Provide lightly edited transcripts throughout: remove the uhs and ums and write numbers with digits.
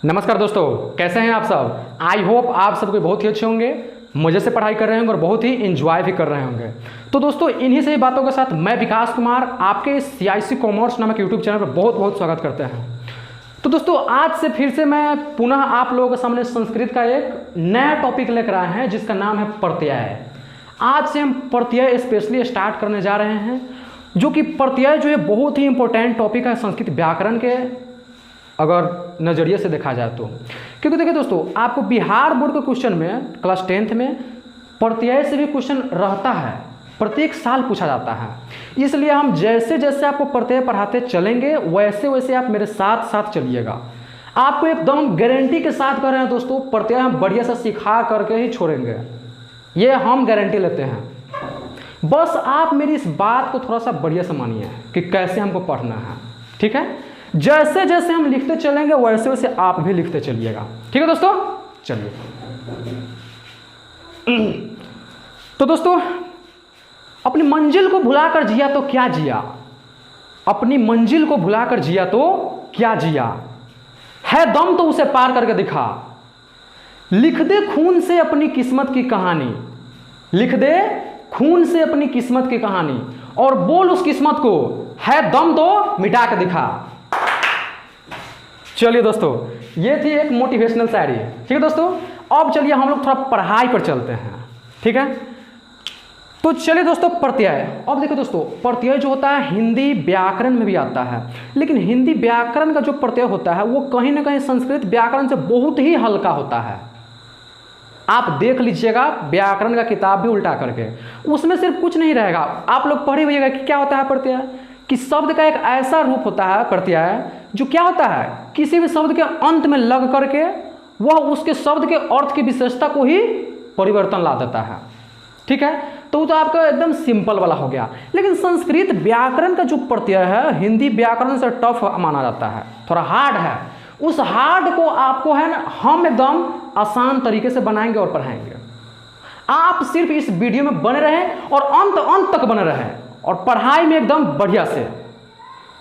नमस्कार दोस्तों, कैसे हैं आप सब। आई होप आप सबके बहुत ही अच्छे होंगे, मज़े से पढ़ाई कर रहे होंगे और बहुत ही इंजॉय भी कर रहे होंगे। तो दोस्तों, इन्हीं सही बातों के साथ मैं विकास कुमार आपके CIC कॉमर्स नामक यूट्यूब चैनल पर बहुत बहुत स्वागत करते हैं। तो दोस्तों, आज से फिर से मैं पुनः आप लोगों के सामने संस्कृत का एक नया टॉपिक लेकर आए हैं जिसका नाम है प्रत्यय। आज से हम प्रत्यय स्पेशली स्टार्ट करने जा रहे हैं, जो कि प्रत्यय जो है बहुत ही इंपॉर्टेंट टॉपिक है संस्कृत व्याकरण के अगर नज़रिए से देखा जाए तो। क्योंकि देखिए दोस्तों, आपको बिहार बोर्ड के क्वेश्चन में क्लास 10th में प्रत्यय से भी क्वेश्चन रहता है, प्रत्येक साल पूछा जाता है। इसलिए हम जैसे जैसे आपको प्रत्यय पढ़ाते चलेंगे वैसे वैसे आप मेरे साथ साथ चलिएगा। आपको एकदम गारंटी के साथ कर रहे हैं दोस्तों, प्रत्यय हम बढ़िया से सिखा करके ही छोड़ेंगे, ये हम गारंटी लेते हैं। बस आप मेरी इस बात को थोड़ा सा बढ़िया से मानिए कि कैसे हमको पढ़ना है, ठीक है। जैसे जैसे हम लिखते चलेंगे वैसे वैसे आप भी लिखते चलिएगा, ठीक है दोस्तों। चलिए, तो दोस्तों, अपनी मंजिल को भुलाकर जिया तो क्या जिया, अपनी मंजिल को भुलाकर जिया तो क्या जिया, है दम तो उसे पार करके दिखा, लिख दे खून से अपनी किस्मत की कहानी, लिख दे खून से अपनी किस्मत की कहानी, और बोल उस किस्मत को, है दम तो मिटा के दिखा। चलिए दोस्तों, ये थी एक मोटिवेशनल शायरी, ठीक है दोस्तों। अब चलिए हम लोग थोड़ा पढ़ाई पर चलते हैं, ठीक है। तो चलिए दोस्तों, प्रत्यय। अब देखो दोस्तों, प्रत्यय जो होता है हिंदी व्याकरण में भी आता है, लेकिन हिंदी व्याकरण का जो प्रत्यय होता है वो कहीं ना कहीं संस्कृत व्याकरण से बहुत ही हल्का होता है। आप देख लीजिएगा व्याकरण का किताब भी उल्टा करके, उसमें सिर्फ कुछ नहीं रहेगा, आप लोग पढ़े हुइएगा कि क्या होता है प्रत्यय, कि शब्द का एक ऐसा रूप होता है प्रत्यय जो क्या होता है, किसी भी शब्द के अंत में लग करके वह उसके शब्द के अर्थ की विशेषता को ही परिवर्तन ला देता है, ठीक है। तो वो तो आपका एकदम सिंपल वाला हो गया। लेकिन संस्कृत व्याकरण का जो प्रत्यय है हिंदी व्याकरण से टफ माना जाता है, थोड़ा हार्ड है। उस हार्ड को आपको है ना हम एकदम आसान तरीके से बनाएंगे और पढ़ाएंगे। आप सिर्फ इस वीडियो में बने रहें और अंत तक बने रहें और पढ़ाई में एकदम बढ़िया से,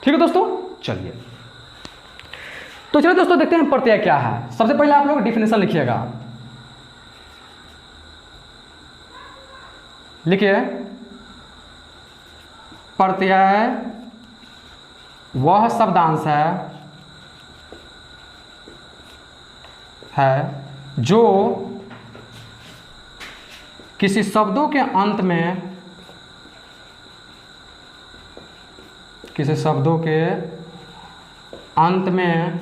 ठीक है दोस्तों। चलिए, तो चलिए दोस्तों, देखते हैं प्रत्यय क्या है। सबसे पहले आप लोग डिफिनेशन लिखिएगा, लिखिए प्रत्यय वह शब्दांश है जो किसी शब्दों के अंत में, किसी शब्दों के अंत में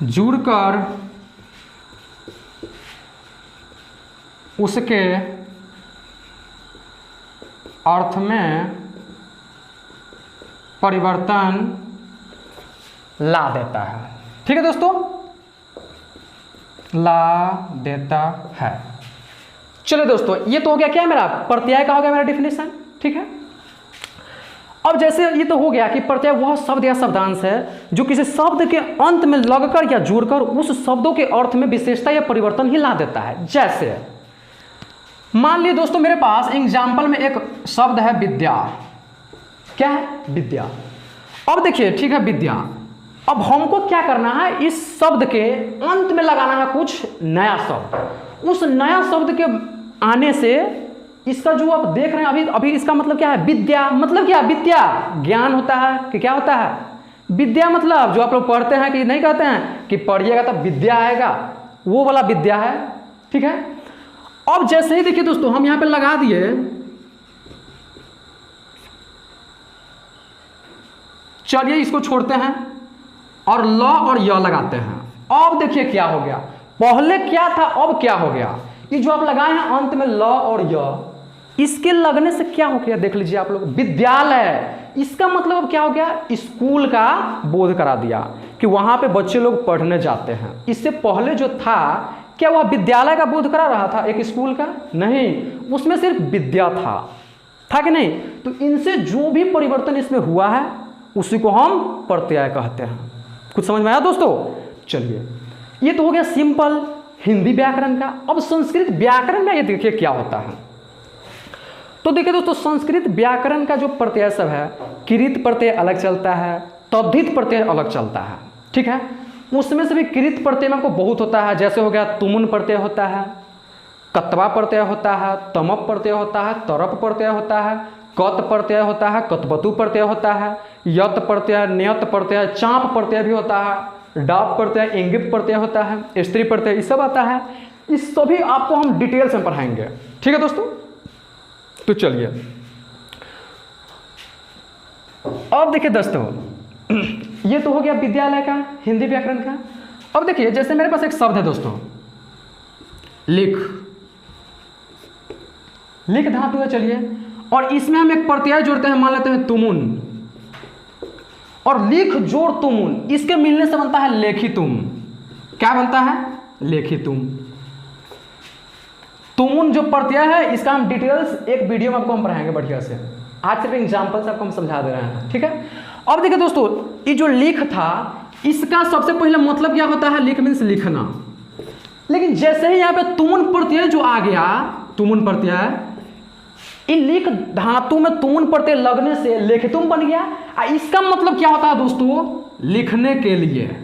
जुड़कर उसके अर्थ में परिवर्तन ला देता है, ठीक है दोस्तों, ला देता है। चलिए दोस्तों, ये तो हो गया क्या मेरा प्रत्यय का, हो गया मेरा डिफिनेशन, ठीक है। अब जैसे ये तो हो गया कि प्रत्यय वह शब्द या शब्दांश है जो किसी शब्द के अंत में लगकर या जुड़कर उस शब्दों के अर्थ में विशेषता या परिवर्तन ही ला देता है। जैसे मान लीजिए दोस्तों, मेरे पास एग्जाम्पल में एक शब्द है विद्या। क्या है? विद्या। अब देखिए, ठीक है, विद्या। अब हमको क्या करना है, इस शब्द के अंत में लगाना है कुछ नया शब्द। उस नया शब्द के आने से इसका जो आप देख रहे हैं अभी इसका मतलब क्या है, विद्या। मतलब क्या? विद्या ज्ञान होता है कि क्या होता है, विद्या। मतलब जो आप लोग पढ़ते हैं कि नहीं कहते हैं कि पढ़िएगा तब विद्या आएगा, वो वाला विद्या है, ठीक है। अब जैसे ही देखिए दोस्तों, हम यहां पे लगा दिए, चलिए इसको छोड़ते हैं और ल और य लगाते हैं। अब देखिए क्या हो गया, पहले क्या था अब क्या हो गया। ये जो आप लगाए हैं अंत में ल और य, इसके लगने से क्या हो गया देख लीजिए आप लोग, विद्यालय। इसका मतलब अब क्या हो गया, स्कूल का बोध करा दिया कि वहां पे बच्चे लोग पढ़ने जाते हैं। इससे पहले जो था, क्या वह विद्यालय का बोध करा रहा था, एक स्कूल का? नहीं, उसमें सिर्फ विद्या था कि नहीं। तो इनसे जो भी परिवर्तन इसमें हुआ है उसी को हम प्रत्यय कहते हैं। कुछ समझ में आया दोस्तों? चलिए, ये तो हो गया सिंपल हिंदी व्याकरण का। अब संस्कृत व्याकरण में ये देखिए क्या होता है। तो देखिए दोस्तों, संस्कृत व्याकरण का जो प्रत्यय सब है, किरित प्रत्यय अलग चलता है, तद्धित प्रत्यय अलग चलता है। ठीक है। उसमें से भी कृत प्रत्यय में आपको बहुत होता है, जैसे हो गया तुमुन प्रत्यय होता है, कत्वा प्रत्यय होता है, तमप प्रत्यय होता है, तरप प्रत्यय होता है, कत प्रत्यय होता है, कतवतु प्रत्यय होता है, यत प्रत्यय, नियत प्रत्यय, चाप प्रत्यय भी होता है, डाप प्रत्यय, इंगित प्रत्यय होता है, स्त्री प्रत्यय, ये सब आता है। इस सभी आपको हम डिटेल्स में पढ़ाएंगे, ठीक है दोस्तों। तो चलिए अब देखिए दोस्तों, ये तो हो गया विद्यालय का हिंदी व्याकरण का। अब देखिए जैसे मेरे पास एक शब्द है दोस्तों, लिख, लिख धातु है, चलिए, और इसमें हम एक प्रत्यय जोड़ते हैं, मान लेते हैं तुमुन, और लिख जोड़ तुमुन, इसके मिलने से बनता है लेखितुम। क्या बनता है? लेखितुम। तुमुन जो प्रत्यय है इसका हम डिटेल्स एक वीडियो में आपको हम पढ़ाएंगे बढ़िया से। आज सिर्फ एग्जाम्पल से आपको हम समझा दे रहे हैं, ठीक है। अब देखिए दोस्तों, ये जो लिख था इसका सबसे पहले मतलब क्या होता है? लिख मीन्स लिखना। लेकिन जैसे ही यहाँ पे तुमुन प्रत्यय जो आ गया, तुमुन प्रत्यय, इन लिख धातु में तुमुन प्रत्यय लगने से लेखितुम बन गया। इसका मतलब क्या होता है दोस्तों? लिखने के लिए,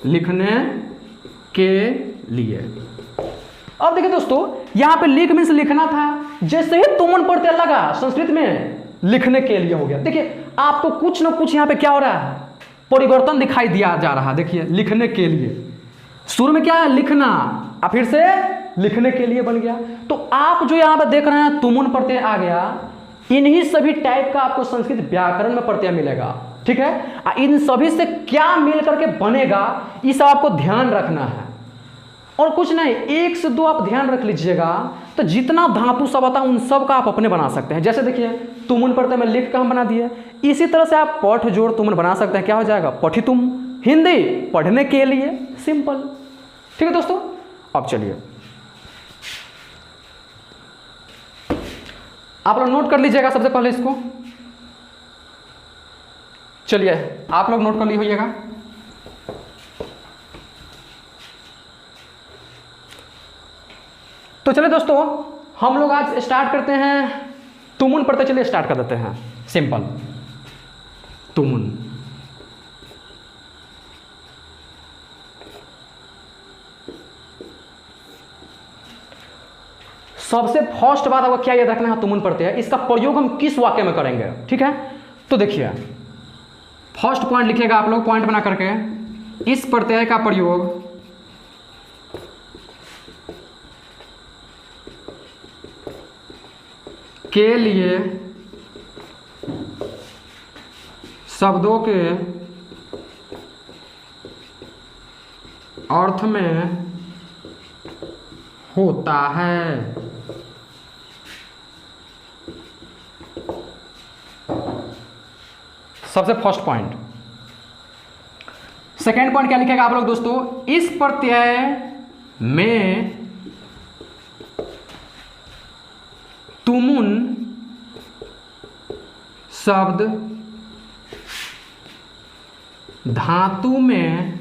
लिखने के लिए। अब देखिए दोस्तों, यहां पे लिख मीन्स लिखना था, जैसे ही तुमुन प्रत्यय लगा संस्कृत में लिखने के लिए हो गया। देखिए आपको कुछ ना कुछ यहां पे क्या हो रहा है? परिवर्तन दिखाई दिया जा रहा है। देखिए लिखने के लिए, शुरू में क्या है? लिखना, और फिर से लिखने के लिए बन गया। तो आप जो यहां पे देख रहे हैं तुमुन प्रत्यय आ गया, इन्हीं सभी टाइप का आपको संस्कृत व्याकरण में प्रत्यय मिलेगा, ठीक है। इन सभी से क्या मिल करके बनेगा, ये सब आपको ध्यान रखना है। और कुछ नहीं, एक से दो आप ध्यान रख लीजिएगा, तो जितना धातु सब आता है उन सब का आप अपने बना सकते हैं। जैसे देखिए तुमुन प्रत्यय में लिख का हम बना दिए, इसी तरह से आप पठ जोड़ तुमुन बना सकते हैं। क्या हो जाएगा? पठितुम, हिंदी पढ़ने के लिए, सिंपल, ठीक है दोस्तों। अब चलिए आप लोग नोट कर लीजिएगा सबसे पहले इसको। चलिए आप लोग नोट कर लीजिएगा। तो चलिए दोस्तों, हम लोग आज स्टार्ट करते हैं तुमुन प्रत्यय। चलिए स्टार्ट कर देते हैं, सिंपल तुमुन। सबसे फर्स्ट बात आपको क्या याद रखना है? तुमुन प्रत्यय, इसका प्रयोग हम किस वाक्य में करेंगे, ठीक है। तो देखिए फर्स्ट पॉइंट लिखिएगा आप लोग, पॉइंट बना करके, इस प्रत्यय का प्रयोग के लिए शब्दों के अर्थ में होता है। सबसे फर्स्ट पॉइंट। सेकेंड पॉइंट क्या लिखेगा आप लोग दोस्तों? इस प्रत्यय में तुमुन शब्द धातु में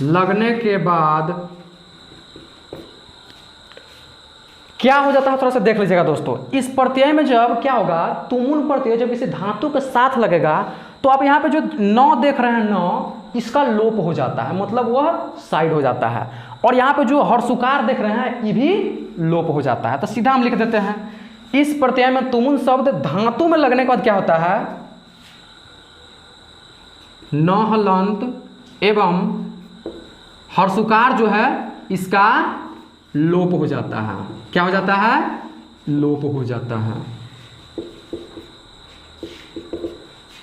लगने के बाद क्या हो जाता है, थोड़ा सा देख लीजिएगा दोस्तों। इस प्रत्यय में जब क्या होगा, तुमुन प्रत्यय जब इसे धातु के साथ लगेगा, तो आप यहाँ पे जो नौ देख रहे हैं, नौ, इसका लोप हो जाता है, मतलब वह साइड हो जाता है। और यहाँ पे जो हर्षुकार देख रहे हैं, ये भी लोप हो जाता है। तो सीधा हम लिख देते हैं, इस प्रत्यय में तुमुन शब्द धातु में लगने के बाद क्या होता है? न हलंत एवं हर्षुकार जो है इसका लोप हो जाता है। क्या हो जाता है? लोप हो जाता है,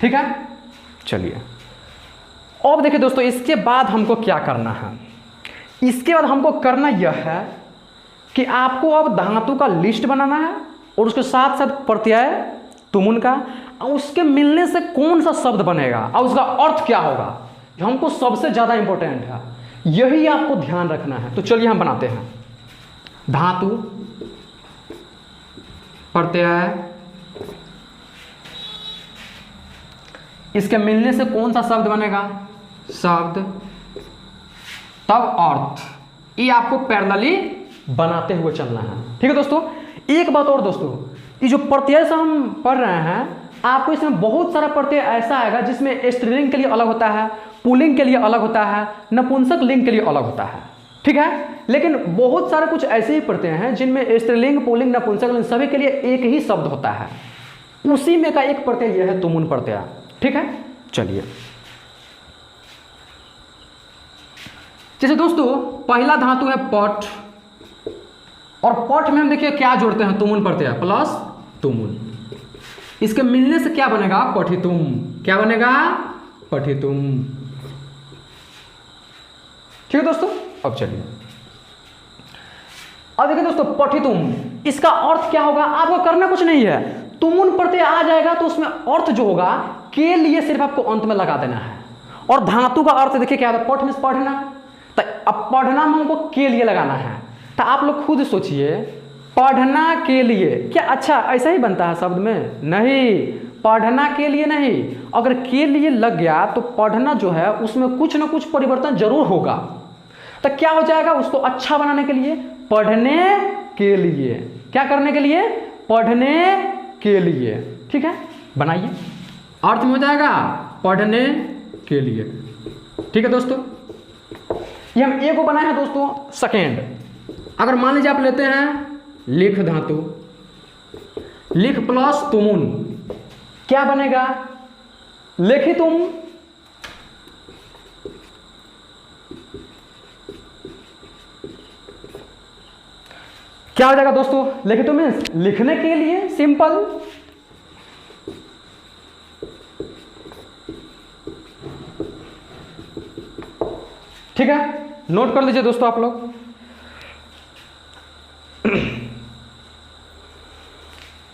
ठीक है। चलिए अब देखिए दोस्तों, इसके बाद हमको क्या करना है? इसके बाद हमको करना यह है कि आपको अब धातु का लिस्ट बनाना है, और उसके साथ साथ प्रत्यय तुमुन का, और उसके मिलने से कौन सा शब्द बनेगा और उसका अर्थ क्या होगा, हमको सबसे ज़्यादा इंपॉर्टेंट है, यही आपको ध्यान रखना है। तो चलिए हम बनाते हैं धातु, प्रत्यय, इसके मिलने से कौन सा शब्द बनेगा, शब्द, तब अर्थ। ये आपको पैरेलली बनाते हुए चलना है, ठीक है दोस्तों। एक बात और दोस्तों, ये जो प्रत्यय से हम पढ़ रहे हैं, आपको इसमें बहुत सारा प्रत्यय ऐसा आएगा जिसमें स्त्रीलिंग के लिए अलग होता है, पुल्लिंग के लिए अलग होता है, नपुंसक लिंग के लिए अलग होता है, ठीक है। लेकिन बहुत सारे कुछ ऐसे ही प्रत्यय हैं जिनमें स्त्रीलिंग, पुल्लिंग, नपुंसक लिंग सभी के लिए एक ही शब्द होता है। उसी में का एक प्रत्यय यह है तुमुन प्रत्यय, ठीक है। चलिए, जैसे दोस्तों पहला धातु है पट, और पट में हम देखिए क्या जोड़ते हैं, तुमुन प्रत्यय प्लस तुमुन। इसके मिलने से क्या बनेगा, पठितुम। क्या बनेगा, पठितुम, ठीक है दोस्तों। अब चलिए, अब देखिए दोस्तों पठितुम, इसका अर्थ क्या होगा, आपको करना कुछ नहीं है। तुमुन प्रत्यय आ जाएगा तो उसमें अर्थ जो होगा के लिए सिर्फ आपको अंत में लगा देना है। और धातु का अर्थ देखिए क्या होता है, पठ में पढ़ना, तो अब पढ़ना में हमको के लिए लगाना है। तो आप लोग खुद सोचिए, पढ़ना के लिए क्या अच्छा ऐसा ही बनता है शब्द में, नहीं, पढ़ना के लिए नहीं। अगर के लिए लग गया तो पढ़ना जो है उसमें कुछ ना कुछ परिवर्तन जरूर होगा। तो क्या हो जाएगा, उसको अच्छा बनाने के लिए पढ़ने के लिए, क्या करने के लिए, पढ़ने के लिए, ठीक है। बनाइए, अर्थ में हो जाएगा पढ़ने के लिए, ठीक है दोस्तों। ये हम ए को बनाए हैं दोस्तों। सेकेंड, अगर मान लीजिए आप लेते हैं लिख धातु, लिख प्लस तुमुन, क्या बनेगा, लिखितुम। क्या हो जाएगा दोस्तों, लिखितुम मीन्स लिखने के लिए, सिंपल। ठीक है, नोट कर लीजिए दोस्तों आप लोग।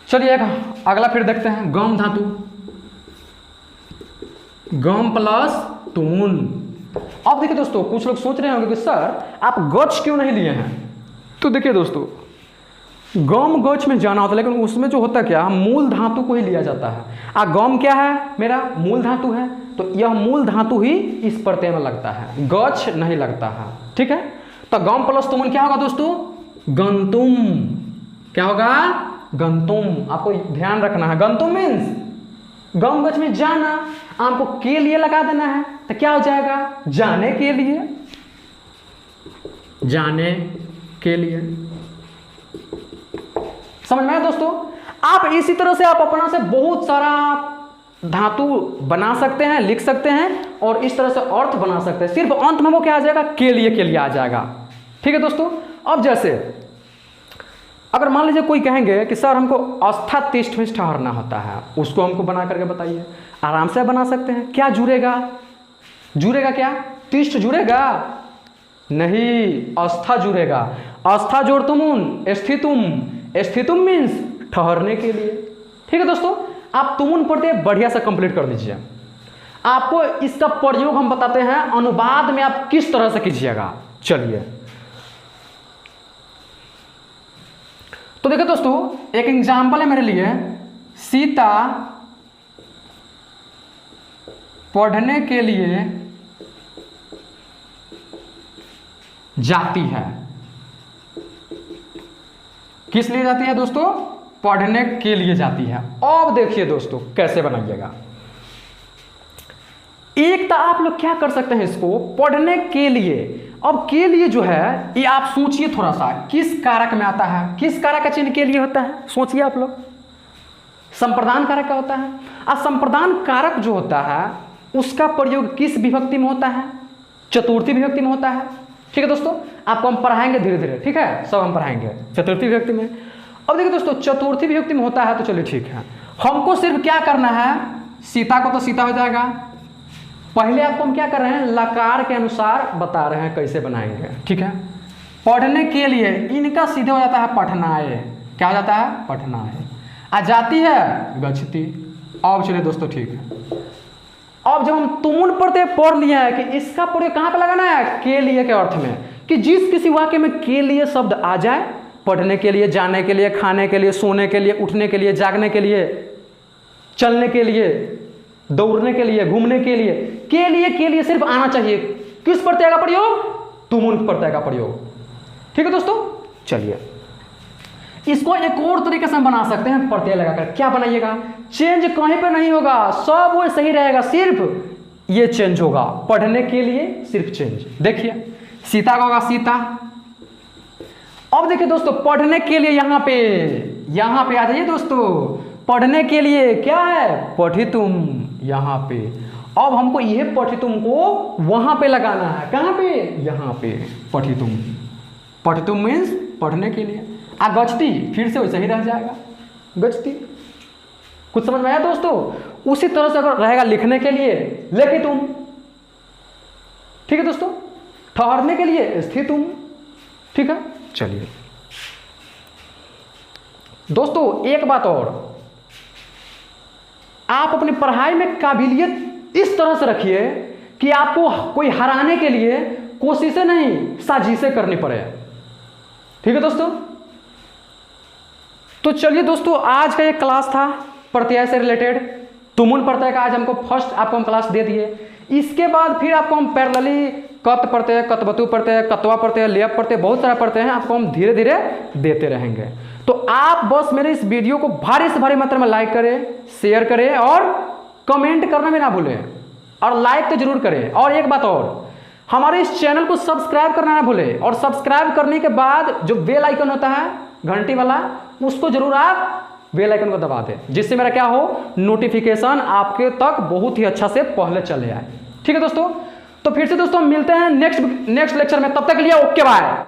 चलिए एक अगला फिर देखते हैं, गम धातु, गम प्लस तुमुन। अब देखिए दोस्तों, कुछ लोग सोच रहे होंगे कि सर आप गच क्यों नहीं लिए हैं। तो देखिए दोस्तों, गम गच में जाना होता है, लेकिन उसमें जो होता है क्या, मूल धातु को ही लिया जाता है। गम क्या है, मेरा मूल धातु है, तो यह मूल धातु ही इस प्रत्यय में लगता है, गच नहीं लगता है, ठीक है। तो गम प्लस तुमुन क्या होगा दोस्तों, गंतुम। क्या होगा, गंतुम। आपको ध्यान रखना है, गंतुम मीन्स गम गच में जाना, आपको के लिए लगा देना है, तो क्या हो जाएगा, जाने के लिए, जाने के लिए। समझ में आया दोस्तों। आप इसी तरह से आप अपना से बहुत सारा धातु बना सकते हैं, लिख सकते हैं, और इस तरह से अर्थ बना सकते हैं। सिर्फ अंत में वो क्या आ जाएगा, के लिए आ जाएगा, ठीक है दोस्तों। अब जैसे अगर मान लीजिए कोई कहेंगे कि सर हमको अस्था तिष्ठ में ठहरना होता है, उसको हमको बना करके बताइए। आराम से बना सकते हैं। क्या जुड़ेगा, जुड़ेगा क्या, तिष्ठ जुड़ेगा नहीं, अस्था जुड़ेगा। अस्था जोड़ तुमुन, स्थितुम, स्थितुम मीन्स ठहरने के लिए, ठीक है दोस्तों। आप तुमुन प्रत्यय बढ़िया से कंप्लीट कर दीजिए। आपको इसका प्रयोग हम बताते हैं अनुवाद में आप किस तरह से कीजिएगा। चलिए, तो देखिए दोस्तों, एक एग्जाम्पल है मेरे लिए, सीता पढ़ने के लिए जाती है। किस लिए जाती है दोस्तों, पढ़ने के लिए जाती है। अब देखिए दोस्तों कैसे बनाइएगा। एक तो आप लोग क्या कर सकते हैं, इसको पढ़ने के लिए, अब के लिए जो है ये आप सोचिए थोड़ा सा, किस कारक में आता है, किस कारक का चिन्ह के लिए होता है, सोचिए आप लोग। संप्रदान कारक का होता है। और संप्रदान कारक जो होता है उसका प्रयोग किस विभक्ति में होता है, चतुर्थी विभक्ति में होता है, ठीक है दोस्तों। आपको हम पढ़ाएंगे धीरे धीरे, ठीक है, सब हम पढ़ाएंगे चतुर्थी विभक्ति में। अब देखिए दोस्तों, चतुर्थी विभक्ति में होता है तो चलिए ठीक है, हमको सिर्फ क्या करना है, सीता को तो सीता हो जाएगा। पहले आपको हम क्या कर रहे हैं, लकार के अनुसार बता रहे हैं कैसे बनाएंगे, ठीक है। पढ़ने के लिए इनका सीधे हो जाता है पठनाए, क्या हो जाता है, पठनाए। आ जाती है गच्छति। अब चलिए दोस्तों ठीक है, अब जब हम तुमुन प्रत्यय पढ़ लिया है कि इसका प्रयोग कहाँ पे लगाना है, के लिए के अर्थ में, कि जिस किसी वाक्य में के लिए शब्द आ जाए, पढ़ने के लिए, जाने के लिए, खाने के लिए, सोने के लिए, उठने के लिए, जागने के लिए, चलने के लिए, दौड़ने के लिए, घूमने के लिए सिर्फ आना चाहिए। किस प्रत्यय का प्रयोग, तुमुन प्रत्यय का प्रयोग, ठीक है दोस्तों। चलिए इसको एक और तरीके से हम बना सकते हैं प्रत्यय लगाकर। क्या बनाइएगा? चेंज कहीं पर नहीं होगा, सब वो सही रहेगा, सिर्फ ये चेंज होगा। पढ़ने के लिए सिर्फ चेंज। देखिए सीता का होगा सीता। अब देखिए दोस्तों पढ़ने के लिए यहां पे आ जाइए दोस्तों। पढ़ने के लिए क्या है? पठितुम यहां पे। अब हमको यह पठितुम को वहां पे लगाना है। कहां पे? यहां पे पठितुम। पठितुम मीन्स पढ़ने के लिए। गच्छति फिर से वैसे ही रह जाएगा, गच्छति। कुछ समझ में आया दोस्तों? उसी तरह से अगर रहेगा लिखने के लिए लिखितुम, ठीक है दोस्तों। ठहरने के लिए स्थितुम, ठीक है। चलिए दोस्तों एक बात और, आप अपनी पढ़ाई में काबिलियत इस तरह से रखिए कि आपको कोई हराने के लिए कोशिशें नहीं साजिशें करनी पड़े, ठीक है दोस्तों। तो चलिए दोस्तों आज का ये क्लास था प्रत्यय से रिलेटेड। तुमुल प्रत्यय का आज हमको फर्स्ट आपको हम क्लास दे दिए। इसके बाद फिर आपको हम पैरेलली कत प्रत्यय, कतवतु प्रत्यय, कत्वा प्रत्यय, लेप प्रत्यय, बहुत सारा प्रत्यय हैं, आपको हम धीरे धीरे देते रहेंगे। तो आप बस मेरे इस वीडियो को भारी से भारी मात्रा में लाइक करें, शेयर करें और कमेंट करना भी ना भूलें, और लाइक तो जरूर करें। और एक बात और, हमारे इस चैनल को सब्सक्राइब करना ना भूलें, और सब्सक्राइब करने के बाद जो बेल आइकन होता है घंटी वाला, उसको जरूर आप बेल आइकन को दबा दें, जिससे मेरा क्या हो, नोटिफिकेशन आपके तक बहुत ही अच्छा से पहले चले आए, ठीक है दोस्तों। तो फिर से दोस्तों मिलते हैं नेक्स्ट लेक्चर में, तब तक के लिए ओके बाय।